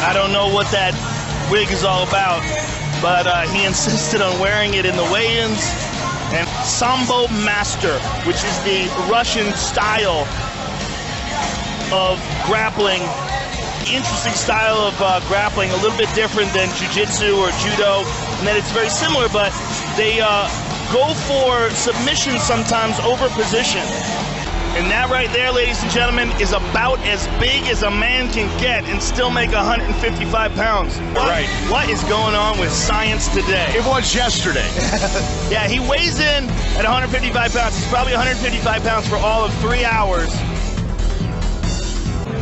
I don't know what that wig is all about, but he insisted on wearing it in the weigh-ins. And Sambo Master, which is the Russian style of grappling. Interesting style of grappling, a little bit different than jiu-jitsu or judo, and then it's very similar, but they go for submission sometimes over position. And that right there, ladies and gentlemen, is about as big as a man can get and still make 155 pounds. What is going on with science today? It was yesterday. Yeah, he weighs in at 155 pounds. He's probably 155 pounds for all of 3 hours.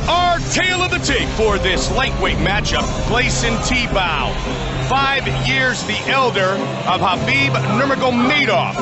Our tale of the tape for this lightweight matchup, Glieson Tibau. 5 years the elder of KHABIB Nurmagomedov.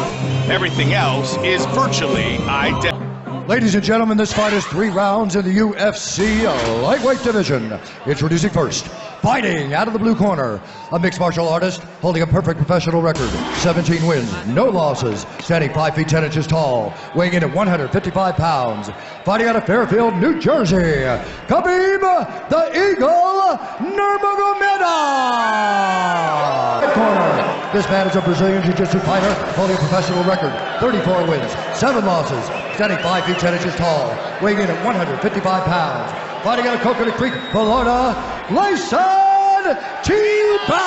Everything else is virtually identical. Ladies and gentlemen, this fight is 3 rounds in the UFC lightweight division. Introducing first, fighting out of the blue corner, a mixed martial artist holding a perfect professional record, 17 wins, no losses, standing 5 feet 10 inches tall, weighing in at 155 pounds, fighting out of Fairfield, New Jersey, KHABIB the Eagle Nurmagomedov. Corner. This man is a Brazilian jiu-jitsu fighter holding a professional record, 34 wins, 7 losses, standing 5 feet 10 inches tall, weighing in at 155 pounds, fighting out of Coconut Creek, Florida, Glieson Tibau.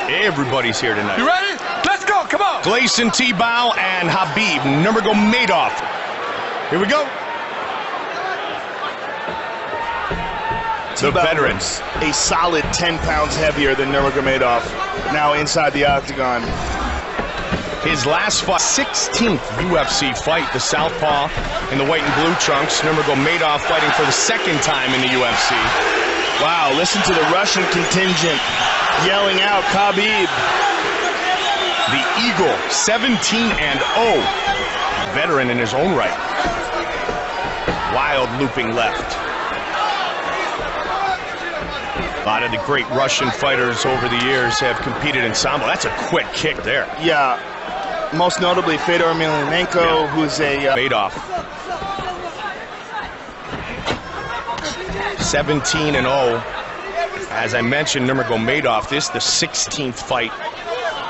Everybody's here tonight. You ready? Let's go, come on! Glieson Tibau and KHABIB Nurmagomedov. Here we go. The veterans. A solid 10 pounds heavier than Nurmagomedov, now inside the octagon. His last fight, 16th UFC fight, the southpaw in the white and blue trunks. Nurmagomedov fighting for the 2nd time in the UFC. Wow, listen to the Russian contingent yelling out KHABIB. The Eagle, 17-0. Veteran in his own right. Wild looping left. A lot of the great Russian fighters over the years have competed in Sambo. That's a quick kick there. Yeah, most notably Fedor Emelianenko, who's a... Medov. 17-0. As I mentioned, Nurmagomedov, this the 16th fight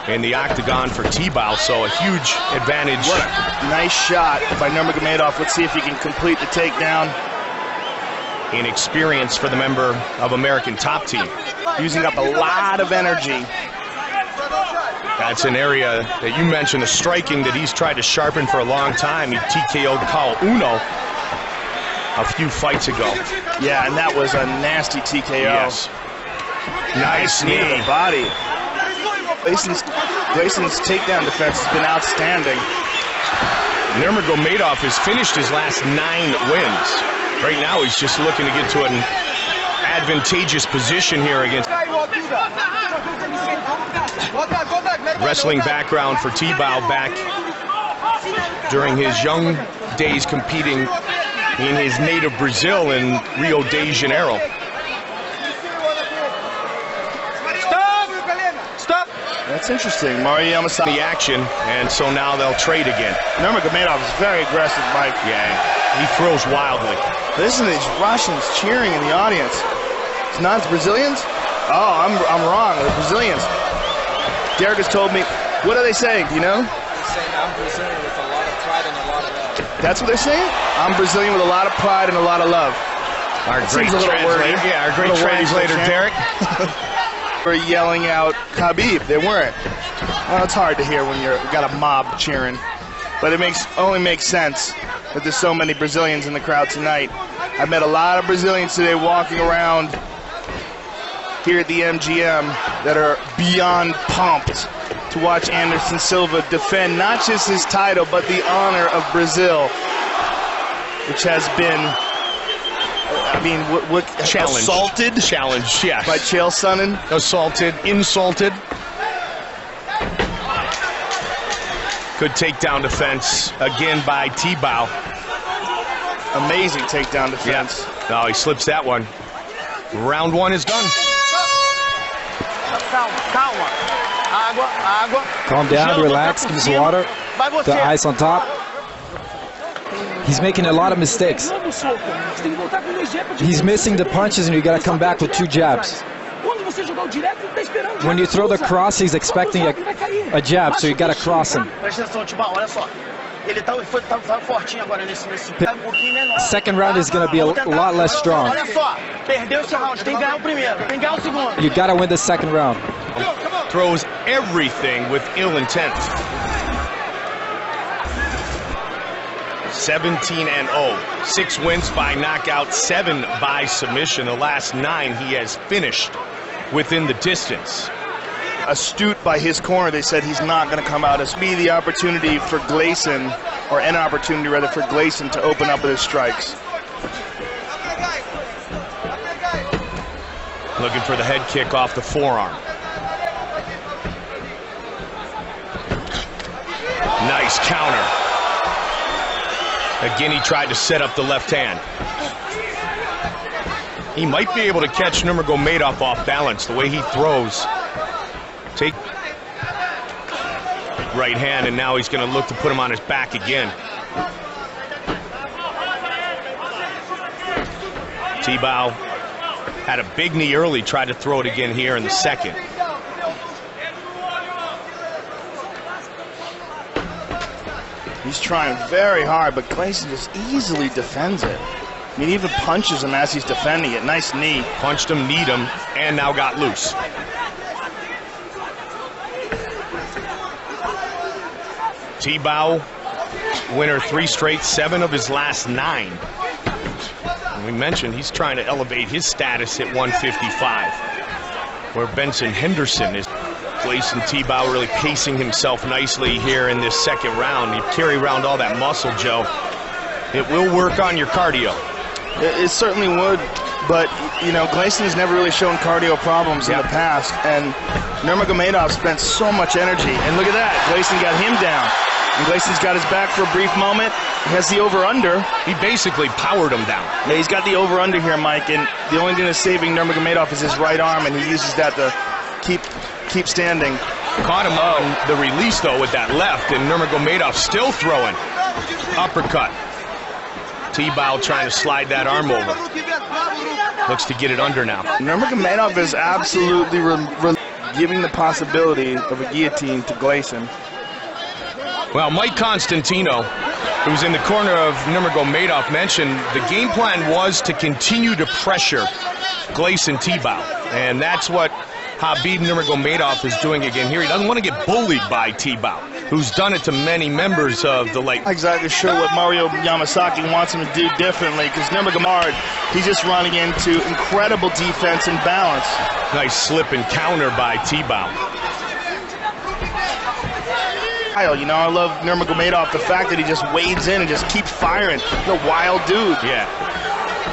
in the octagon for Tibau, so a huge advantage. What a nice shot by Nurmagomedov. Let's see if he can complete the takedown. Inexperience for the member of American Top Team. Using up a lot of energy. That's an area that you mentioned, the striking that he's tried to sharpen for a long time. He TKO'd Call Uno a few fights ago. Yeah, and that was a nasty TKO. Yes. Nice knee to the body. Glieson's takedown defense has been outstanding. Nurmagomedov has finished his last 9 wins. Right now, he's just looking to get to an advantageous position here against. Wrestling background for Tibau, back during his young days competing in his native Brazil in Rio de Janeiro. Stop! That's interesting. Mario Yamasaki. The action, and so now they'll trade again. Nurmagomedov is very aggressive, Mike. Yeah, he throws wildly. Listen to these Russians cheering in the audience. It's not Brazilians? Oh, I'm wrong. They're Brazilians. Derek has told me. What are they saying? Do you know? They're saying I'm Brazilian with a lot of pride and a lot of love. That's what they're saying? I'm Brazilian with a lot of pride and a lot of love. Our great translator. Yeah, our great translator, Derek. Were yelling out KHABIB. They weren't. Well, it's hard to hear when you've got a mob cheering, but it only makes sense that there's so many Brazilians in the crowd tonight. I've met a lot of Brazilians today walking around here at the MGM that are beyond pumped to watch Anderson Silva defend not just his title, but the honor of Brazil, which has been, I mean, what challenged. Assaulted? Challenged, yes. By Chael Sonnen? Assaulted, insulted. Good takedown defense again by Tibau. Amazing takedown defense. Yeah. No, he slips that one. Round 1 is done. Calm down, relax, give me some water. The ice on top. He's making a lot of mistakes. He's missing the punches, and you got to come back with 2 jabs. When you throw the cross, he's expecting a jab, so you got to cross him. Second round is going to be a lot less strong. You got to win the second round. Throws everything with ill intent. 17-0. 6 wins by knockout, 7 by submission. The last 9 he has finished within the distance. Astute by his corner, they said he's not going to come out. It's be the opportunity for Glieson, or an opportunity rather for Glieson to open up with his strikes. Looking for the head kick off the forearm. Nice counter. Again, he tried to set up the left hand. He might be able to catch Nurmagomedov off balance the way he throws. Take right hand, and now he's going to look to put him on his back again. Tibau had a big knee early, tried to throw it again here in the second. He's trying very hard, but Glieson just easily defends it. I mean, even punches him as he's defending it. Nice knee. Punched him, kneed him, and now got loose. Tibau, winner 3 straight, 7 of his last 9. And we mentioned he's trying to elevate his status at 155, where Benson Henderson is. Glieson Tibau really pacing himself nicely here in this second round. You carry around all that muscle, Joe. It will work on your cardio. It certainly would, but, you know, Glieson has never really shown cardio problems in the past, and Nurmagomedov spent so much energy. And look at that, Glieson got him down. And Gleason's got his back for a brief moment. He has the over-under. He basically powered him down. Yeah, he's got the over-under here, Mike, and the only thing that's saving Nurmagomedov is his right arm, and he uses that to keep standing. Caught him on the release, though, with that left, and Nurmagomedov still throwing. Uppercut. Tibau trying to slide that arm over. Looks to get it under now. Nurmagomedov is absolutely giving the possibility of a guillotine to Glieson. Well, Mike Constantino, who's in the corner of Nurmagomedov, mentioned the game plan was to continue to pressure Glieson Tibau, and that's what KHABIB Nurmagomedov is doing again here. He doesn't want to get bullied by Tibau, who's done it to many members of the light. Not exactly sure what Mario Yamasaki wants him to do differently, because Nurmagomedov, he's just running into incredible defense and balance. Nice slip and counter by Tibau. You know, I love Nurmagomedov, the fact that he just wades in and just keeps firing. The wild dude. Yeah.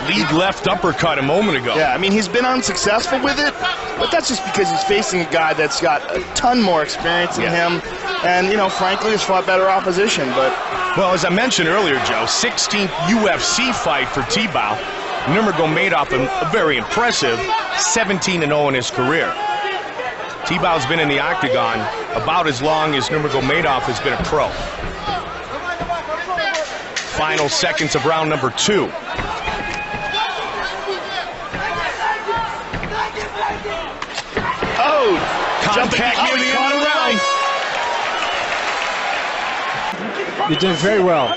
Lead left uppercut a moment ago. Yeah, I mean, he's been unsuccessful with it, but that's just because he's facing a guy that's got a ton more experience than him, and, you know, frankly, has fought better opposition. But well, as I mentioned earlier, Joe, 16th UFC fight for Tibau. Nurmagomedov, very impressive, 17-0 in his career. Tibau's been in the octagon about as long as Nurmagomedov has been a pro. Final seconds of round number 2. oh, Contact near the end of the round. You're doing very well.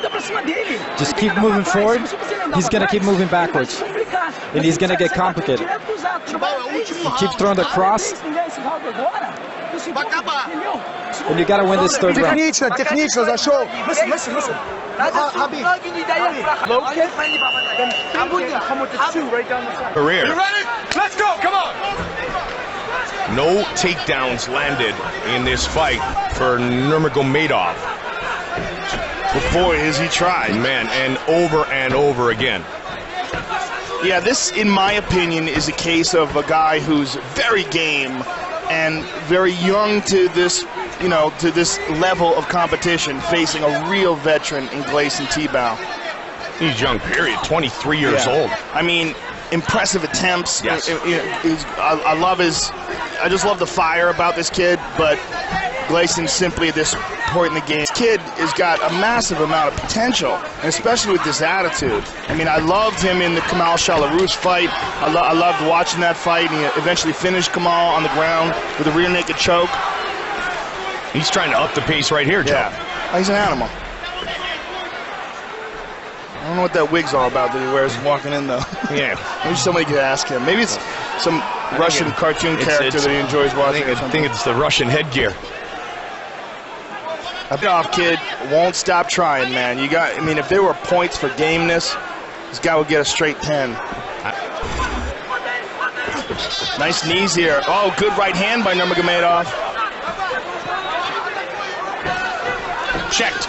Just keep moving forward. He's going to keep moving backwards, and he's going to get complicated. You keep throwing the cross, and you got to win this third round. Технично зашел. Career. You ready? Let's go, come on. No takedowns landed in this fight for Nurmagomedov. But boy, has he tried. Man, and over again. Yeah, this, in my opinion, is a case of a guy who's very game and very young to this, you know, to this level of competition, facing a real veteran in Glieson Tibau. He's young, period. 23 years old. I mean, impressive attempts. Yes. I love his. I just love the fire about this kid, but Glieson simply at this point in the game. This kid has got a massive amount of potential, and especially with this attitude. I mean, I loved him in the Kamal Shalarou's fight. I loved watching that fight, and he eventually finished Kamal on the ground with a rear naked choke. He's trying to up the pace right here, Joe. Yeah, he's an animal. I don't know what that wig's all about that he wears walking in, though. Yeah. Maybe somebody could ask him. Maybe it's some Russian cartoon character that he enjoys watching. I think it's the Russian headgear. Off kid won't stop trying, man. You got. I mean, if there were points for gameness, this guy would get a straight 10. Nice knees here. Oh, good right hand by Nurmagomedov. Checked.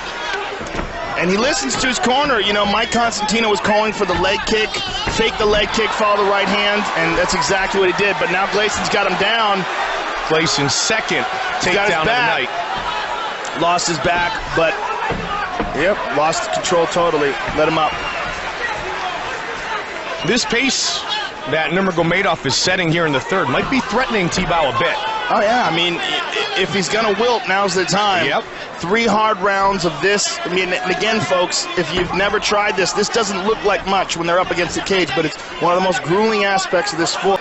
And he listens to his corner. You know, Mike Constantino was calling for the leg kick, fake the leg kick, follow the right hand, and that's exactly what he did. But now Glieson's got him down. Glieson's second takedown of the night. Lost his back, but lost control totally. Let him up. This pace that Nurmagomedov is setting here in the third might be threatening Tibau a bit. Oh yeah, I mean, if he's gonna wilt, now's the time. Yep. 3 hard rounds of this. I mean, and again, folks, if you've never tried this, this doesn't look like much when they're up against the cage, but it's one of the most grueling aspects of this sport.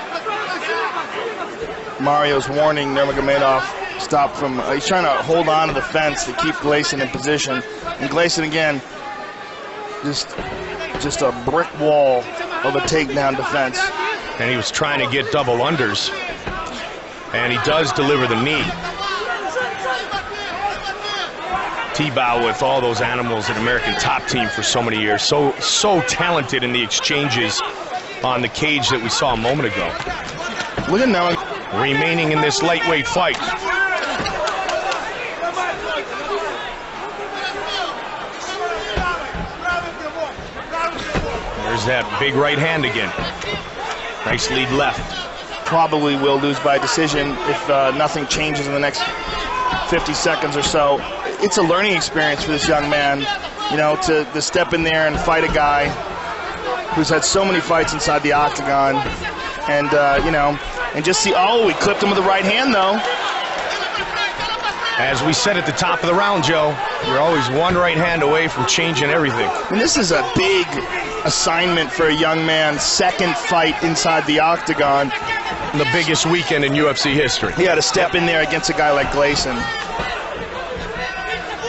Mario's warning Nurmagomedov stop from. He's trying to hold on to the fence to keep Glieson in position, and Glieson again, just a brick wall of a takedown defense. And he was trying to get double unders, and he does deliver the knee. Tibau, with all those animals at American Top Team for so many years, so talented in the exchanges on the cage that we saw a moment ago. Look at now. Remaining in this lightweight fight. There's that big right hand again. Nice lead left. Probably will lose by decision if nothing changes in the next 50 seconds or so. It's a learning experience for this young man, you know, to step in there and fight a guy who's had so many fights inside the octagon, and you know, and just see. Oh, he clipped him with the right hand, though. As we said at the top of the round, Joe, you're always one right hand away from changing everything. And this is a big assignment for a young man. Second fight inside the octagon. The biggest weekend in UFC history. He had to step in there against a guy like Glieson.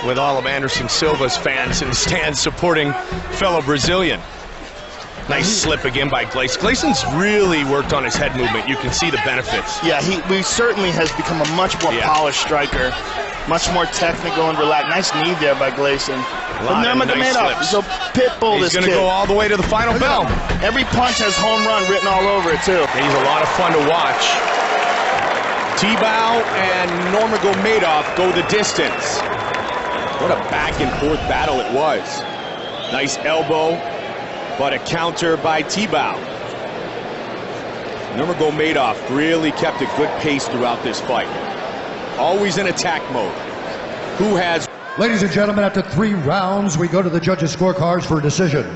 With all of Anderson Silva's fans in the stands supporting fellow Brazilian. Nice slip again by Glieson. Glieson's really worked on his head movement. You can see the benefits. Yeah, he certainly has become a much more polished striker, much more technical and relaxed. Nice knee there by Glieson. But Nurmagomedov is a pit bull. He's going to go all the way to the final bell. Every punch has home run written all over it too. He's a lot of fun to watch. Tibau and Nurmagomedov go the distance. What a back and forth battle it was. Nice elbow, but a counter by Tibau. Nurmagomedov really kept a good pace throughout this fight. Always in attack mode. Who has... Ladies and gentlemen, after 3 rounds, we go to the judges' scorecards for a decision.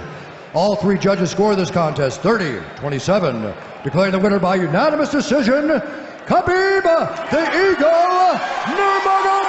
All 3 judges score this contest 30-27, declaring the winner by unanimous decision, KHABIB the Eagle Nurmagomedov.